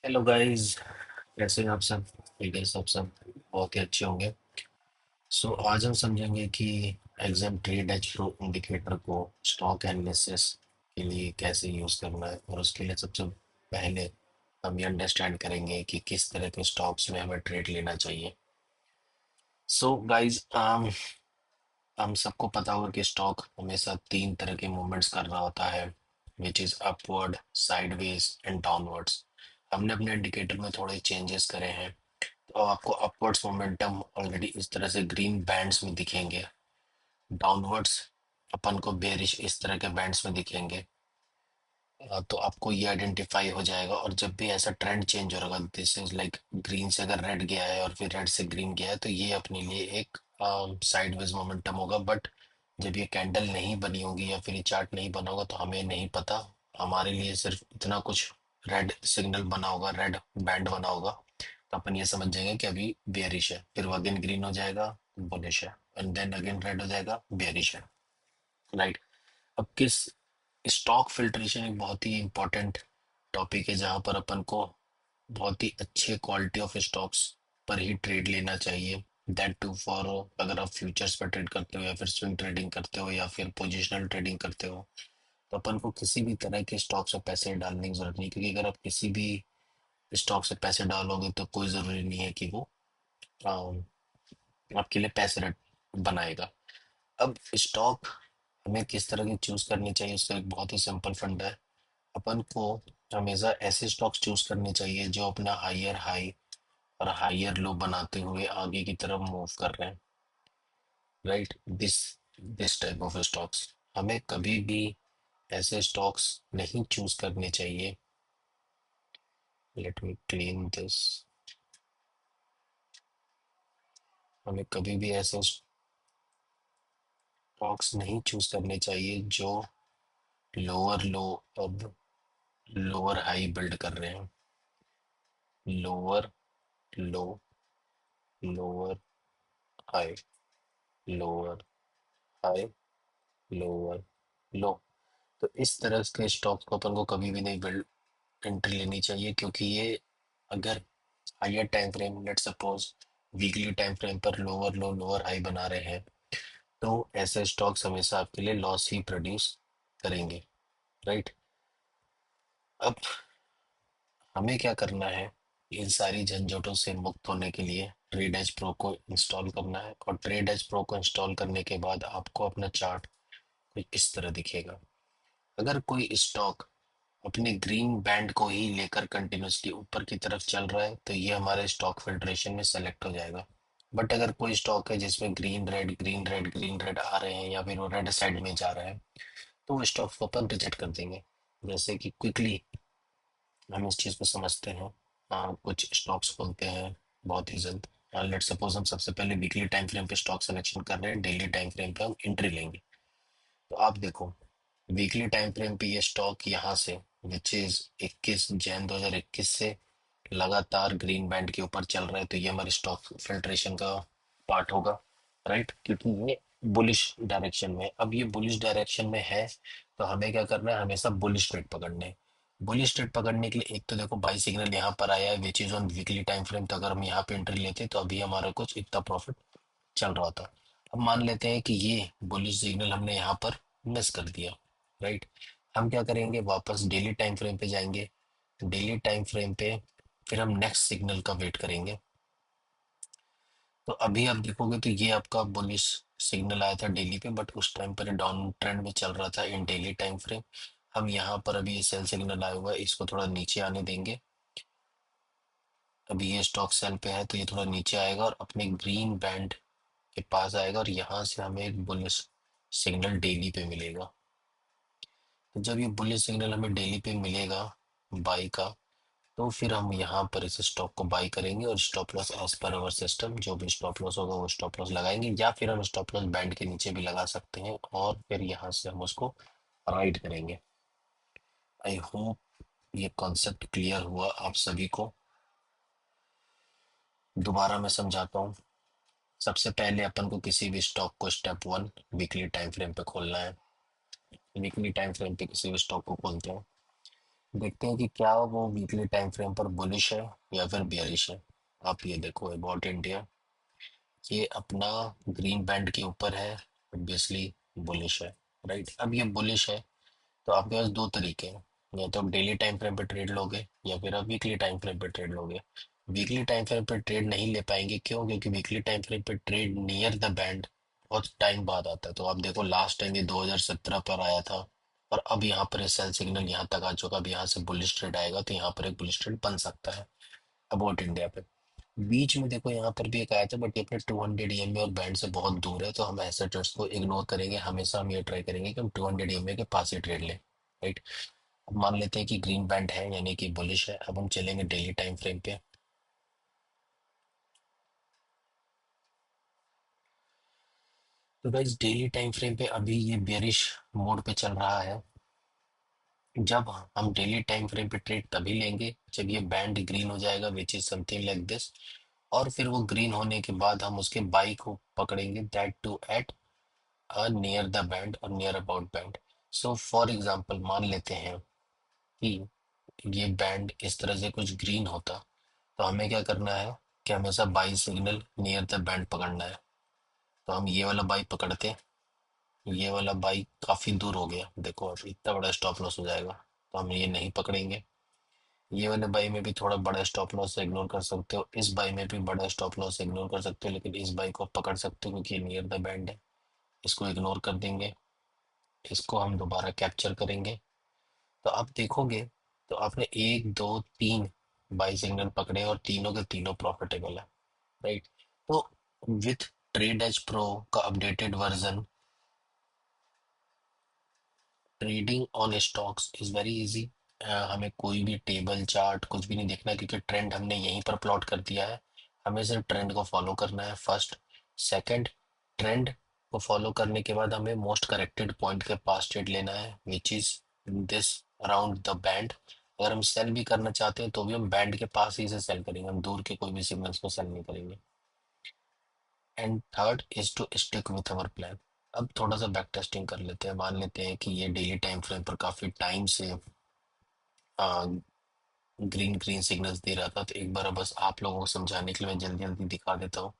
Hello guys. कैसे हैं आप सब? ठीक है, सब बहुत ही अच्छे होंगे। आज हम समझेंगे कि exam trade as pro indicator को स्टॉक एनालिसिस के लिए कैसे यूज़ करना है, और उसके लिए सबसे पहले हम ये अंडरस्टैंड करेंगे कि किस तरह के स्टॉक्स में हमें ट्रेड लेना चाहिए। गाइस, हम सबको पता होगा कि स्टॉक हमेशा तीन तरह के मूवमेंट्स कर रहा होता है, which is upward, sideways and downwards. हमने अपने इंडिकेटर में थोड़े चेंजेस करे हैं। तो आपको अपवर्ड्स मोमेंटम ऑलरेडी इस तरह से ग्रीन बैंड्स में दिखेंगे। डाउनवर्ड्स अपन को बेरिश इस तरह के बैंड्स में दिखेंगे। तो आपको ये आइडेंटिफाई हो जाएगा, और जब भी ऐसा ट्रेंड चेंज हो रहा, दिस इज लाइक ग्रीन से अगर रेड गया है और फिर रेड से ग्रीन गया है, तो ये अपने लिए एक साइडवेज मोमेंटम होगा। बट जब ये कैंडल नहीं बनी होगी या फिर ये चार्ट नहीं बना होगा तो हमें नहीं पता। हमारे लिए सिर्फ इतना कुछ रेड सिग्नल बना होगा, रेड बैंड बना होगा, तो अपन ये समझ जाएंगे कि अभी बेरिश है। फिर वो अगेन ग्रीन हो जाएगा, बुलिश है, एंड देन अगेन रेड हो जाएगा, बेरिश है। राइट। अब किस स्टॉक फिल्ट्रेशन एक बहुत ही इंपॉर्टेंट टॉपिक है, जहां पर अपन को बहुत ही अच्छे क्वालिटी ऑफ स्टॉक्स पर ही ट्रेड लेना चाहिए। दैट टू फॉर, अगर आप फ्यूचर्स पर ट्रेड करते हो या फिर स्विंग ट्रेडिंग करते हो या फिर पोजिशनल ट्रेडिंग करते हो, तो अपन को किसी भी तरह के स्टॉक से पैसे डालने की जरूरत नहीं, क्योंकि अगर आप किसी भी स्टॉक से पैसे डालोगे तो कोई जरूरी नहीं है कि वो अम, आपके लिए पैसे बनाएगा। अब स्टॉक हमें किस तरह की चूज करनी चाहिए, उसका एक बहुत ही सिंपल फंडा है। अपन को हमेशा ऐसे स्टॉक्स चूज करने चाहिए जो अपना हायर हाई और हायर लो बनाते हुए आगे की तरफ मूव कर रहे हैं। Right. This type of stocks, हमें कभी भी ऐसे स्टॉक्स नहीं चूज करने चाहिए। Let me clean this. हमें कभी भी ऐसे स्टॉक्स नहीं चूज करने चाहिए जो लोअर लो और लोअर हाई बिल्ड कर रहे हैं। Lower low, lower high, lower high, lower लो। तो इस तरह के स्टॉक्स को अपन को कभी भी नहीं बिल्ड एंट्री लेनी चाहिए, क्योंकि ये अगर higher time frame, let suppose weekly time frame पर लोअर लो लोअर हाई बना रहे हैं, तो ऐसे स्टॉक्स हमेशा आपके लिए लॉस ही प्रोड्यूस करेंगे। राइट। अब हमें क्या करना है, इन सारी झंझटों से मुक्त होने के लिए ट्रेड एज प्रो को इंस्टॉल करना है। और ट्रेड एज प्रो को इंस्टॉल करने के बाद आपको अपना चार्ट कुछ इस तरह दिखेगा। अगर कोई स्टॉक अपने ग्रीन बैंड को ही लेकर कंटिन्यूसली ऊपर की तरफ चल रहा है, तो ये हमारे स्टॉक फिल्ट्रेशन में सेलेक्ट हो जाएगा। बट अगर कोई स्टॉक है जिसमें green red green red green red आ रहे हैं, या फिर वो रेड साइड में जा रहा है, तो वो स्टॉक को अपन रिजेक्ट कर देंगे। जैसे कि क्विकली हम इस चीज़ को समझते हैं। कुछ स्टॉक्स खोलते हैं बहुत ही जल्द। लेट सपोज हम सबसे पहले वीकली टाइम फ्रेम पे स्टॉक सिलेक्शन कर रहे हैं, डेली टाइम फ्रेम पे हम एंट्री लेंगे। तो आप देखो, वीकली टाइम फ्रेम पे ये स्टॉक यहाँ से, विच इज 21 जैन 2021 से लगातार ग्रीन बैंड के ऊपर चल रहा है, तो ये हमारे स्टॉक फिल्ट्रेशन का पार्ट होगा। राइट, क्योंकि ये बुलिश डायरेक्शन में, अब ये बुलिश डायरेक्शन में है, तो हमें क्या करना है, हमेशा बुलिश ट्रेड पकड़ने। बुलिश ट्रेड पकड़ने के लिए एक तो देखो बाई सिग्नल यहाँ पर आया है, which is on weekly time frame, तो अगर हम यहाँ पे एंट्री लेते तो अभी हमारा कुछ इतना प्रॉफिट चल रहा था। अब मान लेते हैं कि ये बुलिश सिग्नल हमने यहाँ पर मिस कर दिया। राइट। हम क्या करेंगे, वापस डेली टाइम फ्रेम पे जाएंगे। डेली टाइम फ्रेम पे फिर हम नेक्स्ट सिग्नल का वेट करेंगे। तो अभी आप देखोगे तो ये आपका बुलिश सिग्नल आया था डेली पे, बट उस टाइम पर डाउन ट्रेंड में चल रहा था इन डेली टाइम फ्रेम। हम यहाँ पर अभी ये सेल सिग्नल आया हुआ है, इसको थोड़ा नीचे आने देंगे। अभी ये स्टॉक सेल पे है, तो ये थोड़ा नीचे आएगा और अपने ग्रीन बैंड के पास आएगा, और यहाँ से हमें एक बुलिश सिग्नल डेली पे मिलेगा। तो जब ये बुलिश सिग्नल हमें डेली पे मिलेगा बाई का, तो फिर हम यहाँ पर इस स्टॉक को बाई करेंगे, और stop loss as per our system, जो भी स्टॉप लॉस होगा वो स्टॉप लॉस लगाएंगे, या फिर हम स्टॉप लॉस बैंड के नीचे भी लगा सकते हैं, और फिर यहाँ से हम उसको राइट करेंगे। आई होप ये कॉन्सेप्ट क्लियर हुआ आप सभी को। दोबारा मैं समझाता हूँ। सबसे पहले अपन को किसी भी स्टॉक को step one weekly time frame पे खोलना है। वीकली टाइम फ्रेम पे किसी भी स्टॉक को खोलते हैं। देखते हैं कि क्या वो वीकली टाइम फ्रेम पर बुलिश है या फिर बेयरिश है। आप ये देखो अबाउट इंडिया, ये अपना ग्रीन बैंड के ऊपर है, ऑब्वियसली बुलिश है। राइट, अब ये बुलिश है तो आपके पास दो तरीके हैं, या तो आप डेली टाइम फ्रेम पे ट्रेड लोगे या फिर आप वीकली टाइम फ्रेम पे ट्रेड लोगे। वीकली टाइम फ्रेम पे ट्रेड नहीं ले पाएंगे, क्यों? क्योंकि वीकली टाइम फ्रेम पे ट्रेड नियर द बैंड बहुत टाइम बाद आता है। तो आप देखो लास्ट टाइम ये 2017 पर आया था, और अब यहाँ पर सेल सिग्नल यहाँ तक आ चुका। अब यहाँ से बुलिश ट्रेड आएगा तो यहाँ पर एक बुलिश ट्रेड बन सकता है अबाउट इंडिया पे। बीच में देखो यहाँ पर भी एक आया था, बट ये अपने 200 EMA और बैंड से बहुत दूर है, तो हम ऐसे ट्रेड्स को इग्नोर करेंगे। हमेशा हम ये ट्राई करेंगे कि हम 200 EMA के पास ही ट्रेड लें। राइट, अब मान लेते हैं कि ग्रीन बैंड है यानी कि बुलिश है। अब हम चलेंगे डेली टाइम फ्रेम पे। तो गाइस डेली टाइम फ्रेम पे अभी ये बेरिश मोड पे चल रहा है। जब हम डेली टाइम फ्रेम पे ट्रेड तभी लेंगे जब ये बैंड ग्रीन हो जाएगा, which is something like this. और फिर वो ग्रीन होने के बाद हम उसके बाई को पकड़ेंगे, that to at near the band और near about band. So for example मान लेते हैं कि ये बैंड इस तरह से कुछ ग्रीन होता, तो हमें क्या करना है कि हमेशा by signal near the band पकड़ना है। तो हम ये वाला बाई पकड़ते हैं, ये वाला बाई काफी दूर हो गया, देखो अब इतना बड़ा स्टॉप लॉस हो जाएगा, तो हम ये नहीं पकड़ेंगे। ये वाले बाई में भी थोड़ा बड़ा स्टॉप लॉस इग्नोर कर सकते हो, इस बाई में भी बड़ा स्टॉप लॉस इग्नोर कर सकते हो, लेकिन इस बाई को आप पकड़ सकते हो क्योंकि ये नियर द बैंड है। इसको इग्नोर कर देंगे, इसको हम दोबारा कैप्चर करेंगे। तो आप देखोगे तो आपने एक दो तीन बाई सिग्नल पकड़े और तीनों के तीनों प्रॉफिटेबल है। राइट, तो विथ ट्रेड एज प्रो का updated version, trading on stocks is very easy. हमें कोई भी टेबल चार्ट कुछ भी नहीं देखना है, क्योंकि ट्रेंड हमने यहीं पर प्लॉट कर दिया है। हमें सिर्फ ट्रेंड को फॉलो करना है फर्स्ट। सेकंड, ट्रेंड को फॉलो करने के बाद हमें मोस्ट करेक्टेड पॉइंट के पास ट्रेड लेना है, which is this around the band. अगर हम सेल भी करना चाहते हैं तो भी हम बैंड के पास ही से सेल करेंगे, हम दूर के कोई भी सिग्नल्स को सेल नहीं करेंगे। And third is to stick with our plan. अब थोड़ा सा बैक टेस्टिंग कर लेते हैं। मान लेते हैं कि ये डेली टाइम फ्रेम पर काफी टाइम से ग्रीन ग्रीन सिग्नल्स दे रहा था, तो एक बार बस आप लोगों को समझाने के लिए मैं जल्दी जल्दी दिखा देता हूँ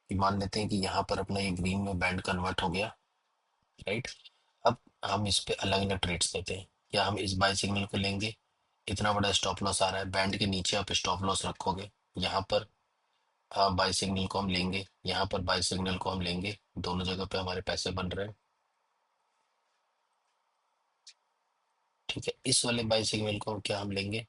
कि मान लेते हैं कि यहाँ पर अपना ये ग्रीन में बैंड कन्वर्ट हो गया। राइट, अब हम इस पे अलग अलग ट्रेड्स लेते हैं। क्या हम इस बाय सिग्नल को लेंगे, इतना बड़ा स्टॉप लॉस आ रहा है, बैंड के नीचे आप स्टॉप लॉस रखोगे। यहाँ पर बाय सिग्नल को हम लेंगे, यहाँ पर बाय सिग्नल को हम लेंगे, दोनों जगह पे हमारे पैसे बन रहे हैं। ठीक है, इस वाले बाय सिग्नल को क्या हम लेंगे,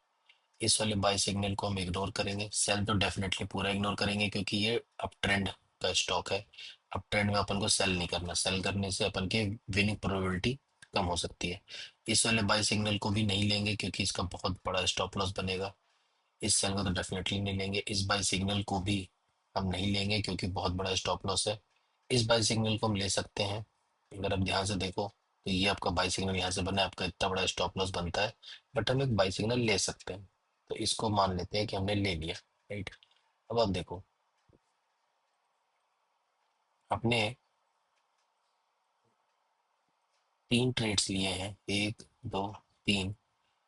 इस वाले बाय सिग्नल को हम इग्नोर करेंगे। सेल तो डेफिनेटली पूरा इग्नोर करेंगे क्योंकि ये अप ट्रेंड का स्टॉक है। अप ट्रेंड में अपन को सेल नहीं करना, सेल करने से अपन के विनिंग प्रोबेबिलिटी कम हो सकती है। इस वाले बाय सिग्नल को भी नहीं लेंगे क्योंकि इसका बहुत बड़ा स्टॉप लॉस बनेगा। इस सेल को तो डेफिनेटली नहीं लेंगे, इस बाय सिग्नल को भी हम नहीं लेंगे क्योंकि बहुत बड़ा स्टॉप लॉस है। इस बाय सिग्नल को हम ले सकते हैं, अगर आप ध्यान से देखो तो ये आपका बाय सिग्नल यहाँ से बना है, आपका इतना बड़ा स्टॉप लॉस बनता है, बट हम एक बाय सिग्नल ले सकते हैं। तो इसको मान लेते हैं कि हमने ले लिया। राइट, अब आप देखो अपने तीन ट्रेड्स लिए हैं, एक दो तीन,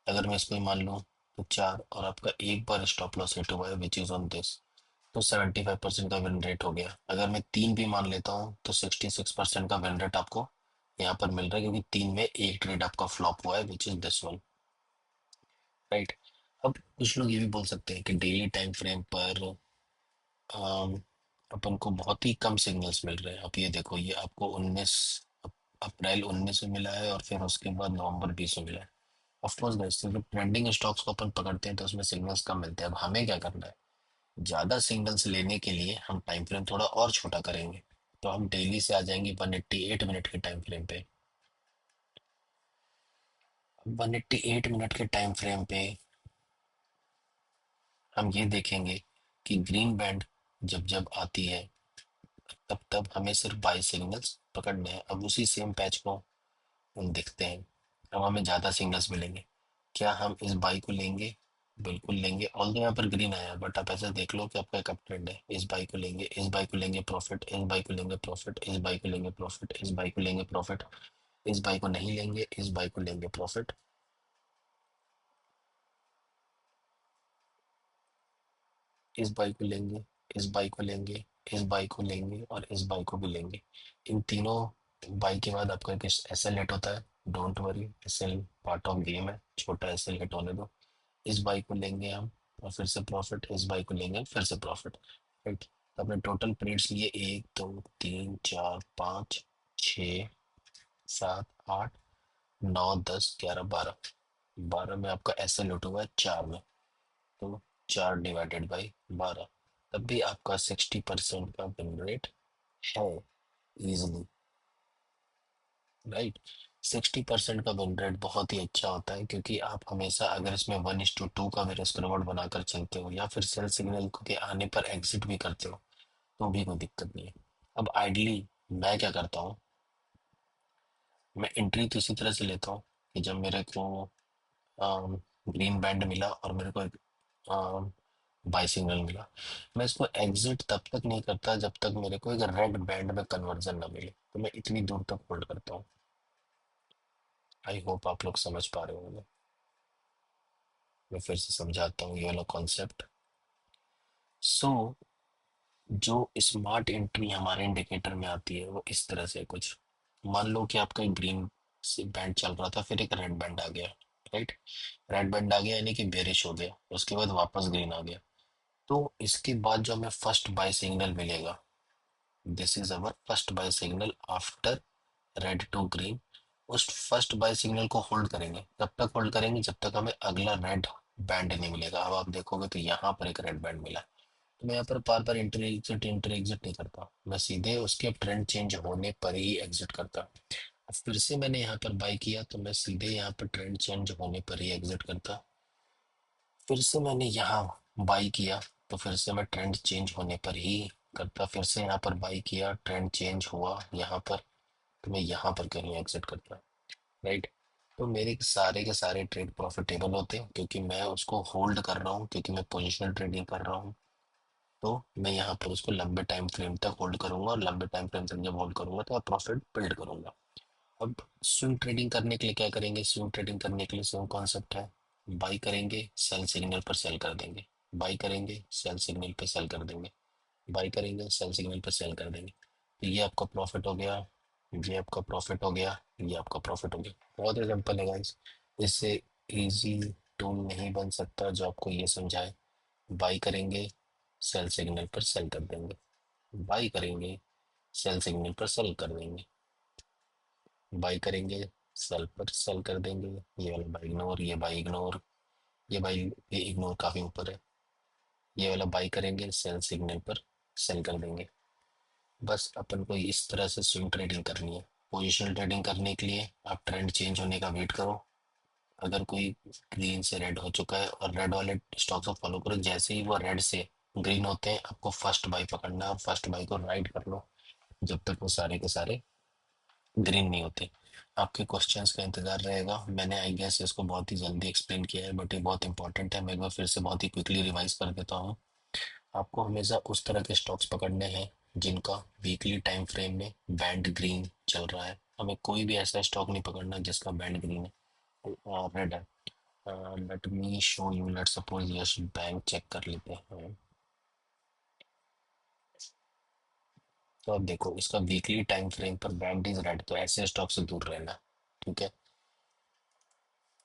अगर मैं इसको ही मान लूँ तो चार, और आपका एक बार स्टॉप लॉस हिट हुआ है विच इज ऑन दिस, तो 75% का विन रेट हो गया। अगर मैं तीन भी मान लेता हूँ तो 66% का विन रेट आपको यहाँ पर मिल रहा है, क्योंकि तीन में एक ट्रेड आपका फ्लॉप हुआ है which is this one. Right, अब कुछ लोग ये भी बोल सकते हैं कि डेली टाइम फ्रेम पर अम, अपन को बहुत ही कम सिग्नल्स मिल रहे हैं। अब ये देखो, ये आपको 19 अप्रैल 19 में मिला है और फिर उसके बाद नवंबर 20 में मिला है। ऑफकोर्स गाइस, जब ट्रेंडिंग स्टॉक्स को अपन पकड़ते हैं तो उसमें सिग्नल्स कम मिलते हैं। अब हमें क्या करना है, ज्यादा सिग्नल्स लेने के लिए हम टाइम फ्रेम थोड़ा और छोटा करेंगे। तो हम डेली से आ जाएंगे 188 मिनट के टाइम फ्रेम पे। 188 मिनट के टाइम फ्रेम पे हम ये देखेंगे कि ग्रीन बैंड जब जब आती है तब तब हमें सिर्फ बाई सिग्नल्स पकड़ने हैं। अब उसी सेम पैच को हम देखते हैं, अब हमें ज़्यादा सिग्नल्स मिलेंगे। क्या हम इस बाई को लेंगे? बिल्कुल लेंगे। ऑल यहाँ पर ग्रीन आया, बट आप ऐसा देख लो कि आपका एक अपट्रेंड है। इस बाई को लेंगे, इस बाई को लेंगे प्रॉफिट, इस बाई को लेंगे प्रॉफिट, इस बाई को लेंगे प्रॉफिट, इस बाई को लेंगे प्रॉफिट, इस बाई को नहीं लेंगे, इस बाई को लेंगे प्रॉफिट। इस बाई को लेंगे, इस बाई को लेंगे, इस बाई को लेंगे और इस बाई को भी लेंगे। इन तीनों बाई के बाद आपका एक एस एल लेट होता है। Don't worry, S L part of game है, छोटा एस एल लेट होने दो। इस बाई को लेंगे हम और फिर से प्रॉफिट, इस बाई को लेंगे फिर से प्रॉफिट। राइट, तो अपने टोटल पीरियड्स लिए 1 2 3 4 5 6 7 8 9 10 11 12। 12 में आपका एस एल लूट हुआ है 4 में, तो 4 डिवाइडेड बाई 12, तब भी आपका 60% का विन रेट है इजिली। राइट, 60% का विन रेट बहुत ही अच्छा होता है, क्योंकि आप हमेशा अगर इसमें 1:2 का भी रिस्क रिवॉर्ड बनाकर चलते हो या फिर सेल सिग्नल के आने पर एग्जिट भी करते हो तो भी कोई दिक्कत नहीं है। अब आइडली मैं क्या करता हूँ, मैं एंट्री तो इसी तरह से लेता हूँ कि जब मेरे को ग्रीन बैंड मिला और मेरे को एक बाई सिग्नल मिला, मैं इसको एग्जिट तब तक नहीं करता जब तक मेरे को एक रेड बैंड में कन्वर्जन ना मिले, तो मैं इतनी दूर तक होल्ड करता हूँ। आई होप आप लोग समझ पा रहे होंगे। मैं फिर से समझाता हूँ ये वाला कॉन्सेप्ट। सो जो स्मार्ट एंट्री हमारे इंडिकेटर में आती है वो इस तरह से कुछ, मान लो कि आपका एक ग्रीन से बैंड चल रहा था, फिर एक रेड बैंड आ गया। राइट, रेड बैंड आ गया यानी कि बेरिश हो गया, उसके बाद वापस ग्रीन आ गया। तो इसके बाद जो हमें फर्स्ट बाय सिग्नल मिलेगा, this is our first buy signal after red to green. उस फर्स्ट बाय सिग्नल को होल्ड करेंगे, तब तक होल्ड करेंगे जब तक हमें अगला रेड बैंड नहीं मिलेगा। अब आप देखोगे तो यहाँ पर एक रेड बैंड मिला, तो मैं यहाँ पर बार बार इंटर एग्जिट नहीं करता, मैं सीधे उसके ट्रेंड चेंज होने पर ही एग्जिट करता। अब फिर से मैंने यहाँ पर बाय किया तो मैं सीधे यहाँ पर ट्रेंड चेंज होने पर ही एग्जिट करता। फिर से मैंने यहाँ बाई किया तो फिर से मैं ट्रेंड चेंज होने पर ही करता। फिर से यहाँ पर बाई किया, ट्रेंड चेंज हुआ यहाँ पर, तो मैं यहाँ पर कहीं एग्जिट करता। राइट, तो मेरे सारे के सारे ट्रेड प्रॉफिटेबल होते हैं क्योंकि मैं उसको होल्ड कर रहा हूँ, क्योंकि मैं पोजिशनल ट्रेडिंग कर रहा हूँ। तो मैं यहाँ पर उसको लंबे टाइम फ्रेम तक होल्ड करूंगा और लंबे टाइम फ्रेम तक जब होल्ड करूंगा तो प्रॉफिट बिल्ड करूंगा। अब स्विंग ट्रेडिंग करने के लिए क्या करेंगे, स्विंग ट्रेडिंग करने के लिए सेम कॉन्सेप्ट है। बाई करेंगे, सेल सिग्नल पर सेल कर देंगे, बाई करेंगे, सेल सिग्नल पे सेल कर देंगे, बाई करेंगे, सेल सिग्नल पे सेल कर देंगे। तो ये आपका प्रॉफिट हो गया, ये आपका प्रॉफिट हो गया, ये आपका प्रॉफिट हो गया। बहुत ही सिंपल है गाइस, इससे इजी टूल नहीं बन सकता जो आपको ये समझाए। बाई करेंगे, सेल सिग्नल पर सेल कर देंगे, बाई करेंगे, सेल सिग्नल पर सेल कर देंगे, बाई करेंगे, सेल पर सेल कर देंगे। ये वाला बाई इग्नोर, ये बाई इग्नोर, ये बाई, ये इग्नोर काफी ऊपर है। ये वाला बाई करेंगे, सेल सिग्नल पर सेल कर देंगे। बस अपन को इस तरह से स्विंग ट्रेडिंग करनी है। पोजिशनल ट्रेडिंग करने के लिए आप ट्रेंड चेंज होने का वेट करो। अगर कोई ग्रीन से रेड हो चुका है और रेड वाले स्टॉक्स को फॉलो करो, जैसे ही वो रेड से ग्रीन होते हैं आपको फर्स्ट बाई पकड़ना है और फर्स्ट बाई को राइड कर लो जब तक वो सारे के सारे ग्रीन नहीं होते। आपके क्वेश्चंस का इंतजार रहेगा। मैंने आई गेस इसको बहुत ही जल्दी एक्सप्लेन किया है, बट ये बहुत इंपॉर्टेंट है। मैं एक बार फिर से बहुत ही क्विकली रिवाइज कर देता हूँ। आपको हमेशा उस तरह के स्टॉक्स पकड़ने हैं जिनका वीकली टाइम फ्रेम में बैंड ग्रीन चल रहा है। हमें कोई भी ऐसा स्टॉक नहीं पकड़ना जिसका बैंड ग्रीन है, रेड है। Let me show you, let suppose yes bank cheque कर लेते हैं। तो अब देखो इसका वीकली टाइम फ्रेम पर बैंड इज रेड, तो ऐसे स्टॉक से दूर रहना। ठीक है,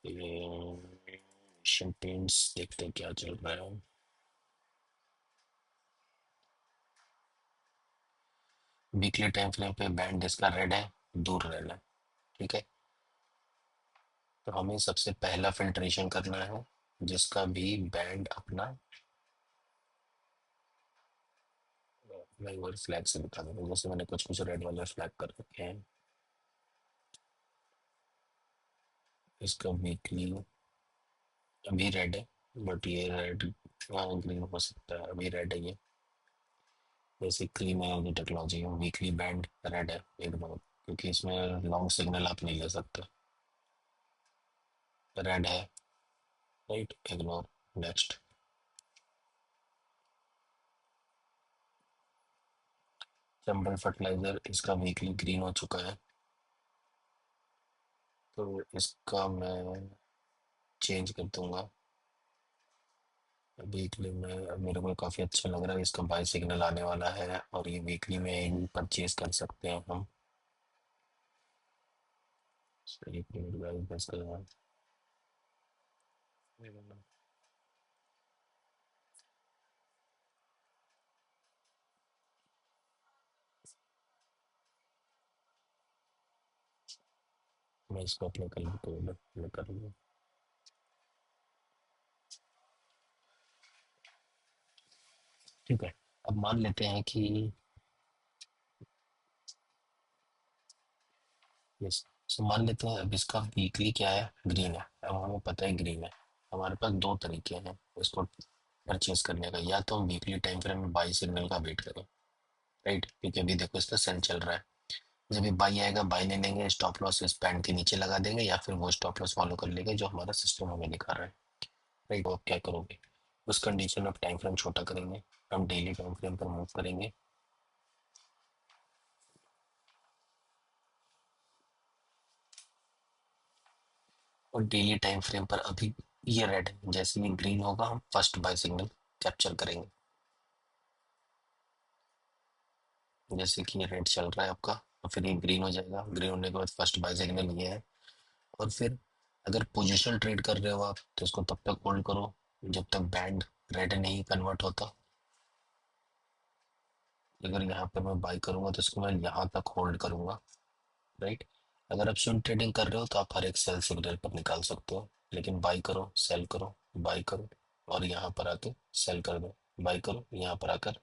एशियन पेंट्स देखते हैं क्या चल रहा है। वीकली टाइम फ्रेम पे बैंड जिसका रेड है, दूर रहना है। ठीक है, तो हमें सबसे पहला फिल्ट्रेशन करना है जिसका भी बैंड अपना, मैं एक बार फ्लैग से दिखा दूंगा, जैसे मैंने कुछ कुछ रेड वाले फ्लैग कर रखे हैं। इसका वीकली अभी रेड है, बट ये रेड ग्रीन हो सकता है। अभी रेड है ये, जैसे क्लीन एनर्जी टेक्नोलॉजी है, वीकली बैंड रेड है एकदम, क्योंकि इसमें लॉन्ग सिग्नल आप नहीं ले सकते। रेड है, right, ignore. Next, Chambal fertiliser, इसका वीकली ग्रीन हो चुका है, तो इसका मैं चेंज कर दूंगा। वीकली में अब मेरे को काफ़ी अच्छा लग रहा है, इसका बाय सिग्नल आने वाला है और ये वीकली में परचेज कर सकते हैं हम। एक मिनट गाइस, बस कर रहा हूँ। मैं इसको अपने कल को कर लूँ। ठीक है, अब मान लेते हैं कि यस, सो मान लेते हैं अब इसका वीकली क्या है, ग्रीन है। अब हमें पता है ग्रीन है। हमारे पास दो तरीके हैं इसको परचेज करने का, या तो हम वीकली टाइम फ्रेम में बाई सिग्नल का वेट करें, राइट, क्योंकि अभी देखो इसका सेल चल रहा है। जब भी बाई आएगा बाई ले लेंगे, स्टॉप लॉस इस पैंट के नीचे लगा देंगे या फिर वो स्टॉप लॉस फॉलो कर लेंगे जो हमारा सिस्टम हमें दिखा रहा है, राइट। तो आप क्या करोगे, उस कंडीशन में टाइम फ्रेम छोटा करेंगे, हम डेली टाइम फ्रेम पर मूव करेंगे। और डेली टाइम फ्रेम पर अभी ये रेड है, जैसे ये ग्रीन होगा हम फर्स्ट बाय सिग्नल कैप्चर करेंगे। जैसे कि ये रेड चल रहा है आपका और फिर ये ग्रीन हो जाएगा, ग्रीन होने के बाद फर्स्ट बाय सिग्नल ये है। और फिर अगर पोजिशनल ट्रेड कर रहे हो आप तो इसको तब तक होल्ड करो जब तक बैंड रेड नहीं कन्वर्ट होता। अगर यहाँ पर मैं बाई करूंगा तो इसको मैं यहाँ तक होल्ड करूंगा, राइट। अगर आप स्विंग ट्रेडिंग कर रहे हो तो आप हर एक सेल सिग्नल पर निकाल सकते हो, लेकिन बाई करो सेल करो, बाई करो और यहाँ पर आके सेल कर दो, बाई करो यहाँ पर आकर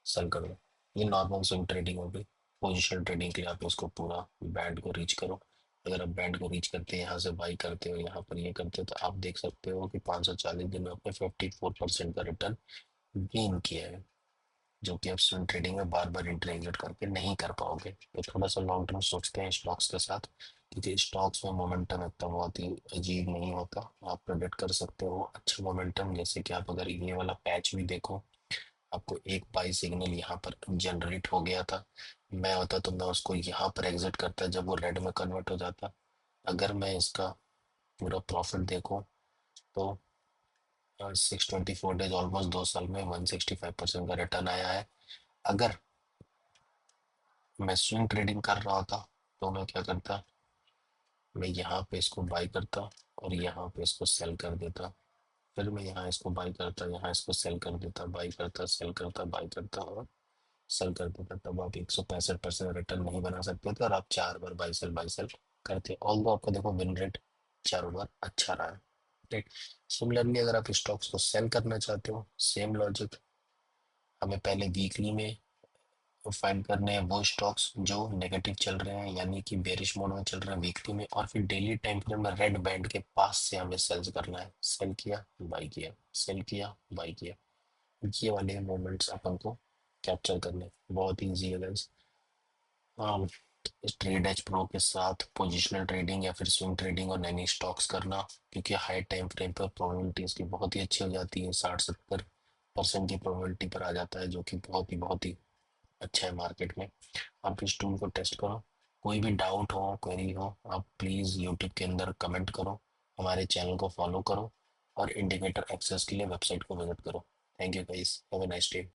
सेल कर दो। ये नॉर्मल स्विंग ट्रेडिंग होगी। पोजिशनल ट्रेडिंग के लिए आप इसको पूरा बैंड को रीच करो। अगर आप बैंड को रीच करते हैं यहाँ से बाई करते हो यहाँ पर ये करते हो तो आप देख सकते हो कि 540 दिन में आपने 54% का रिटर्न गेन किया है, जो कि आप स्विंग ट्रेडिंग में बार बार इंटर एग्जिट करके नहीं कर पाओगे। तो थोड़ा सा लॉन्ग टर्म सोचते हैं स्टॉक्स के साथ, क्योंकि स्टॉक्स में मोमेंटम इतना बहुत ही अजीब नहीं होता। आप प्रेडिक्ट कर सकते हो अच्छा मोमेंटम, जैसे कि आप अगर ये वाला पैच भी देखो, आपको एक बाई सिग्नल यहाँ पर जनरेट हो गया था। मैं होता तो मैं उसको यहाँ पर एग्जिट करता जब वो रेड में कन्वर्ट हो जाता। अगर मैं इसका पूरा प्रॉफिट देखूं तो 624 डेज ऑलमोस्ट 2 साल में 165% का रिटर्न आया है। अगर मैं स्विंग ट्रेडिंग कर रहा होता तो मैं क्या करता, मैं यहाँ पे इसको बाई करता और यहाँ पे इसको सेल कर देता। फिर मैं यहाँ इसको बाई करता, यहाँ इसको सेल कर देता, बाई करता सेल करता बाई करता और सेल कर देता। तब आप 165% रिटर्न नहीं बना सकते थे और आप 4 बार बाई सेल करते, ऑल दो आपका देखो विन रेट चारों बार अच्छा रहा है, राइट। सिमिलरली अगर आप स्टॉक्स को सेल करना चाहते हो, सेम लॉजिक, हमें पहले वीकली में फाइंड करने हैं वो स्टॉक्स जो नेगेटिव चल रहे हैं यानी कि बेरिश मोड में चल रहे हैं वीकली में, और फिर डेली टाइम फ्रेम में रेड बैंड के पास से हमें सेल्स करना है। सेल किया बाई किया, सेल किया बाई किया, ये वाले मोमेंट्स अपन को कैप्चर करने बहुत ईजी है guys। हाँ, इस ट्रेड एज प्रो के साथ पोजिशनल ट्रेडिंग या फिर स्विंग ट्रेडिंग और नैनी स्टॉक्स करना, क्योंकि हाई टाइम फ्रेम पर प्रोबेबिलिटी इसकी बहुत ही अच्छी हो जाती है, 60-70% की प्रोबेबिलिटी पर आ जाता है, जो कि बहुत ही अच्छा है मार्केट में। आप इस टूल को टेस्ट करो। कोई भी डाउट हो क्वेरी हो आप प्लीज़ यूट्यूब के अंदर कमेंट करो, हमारे चैनल को फॉलो करो और इंडिकेटर एक्सेस के लिए वेबसाइट को विजिट करो। Thank you guys, have a nice day.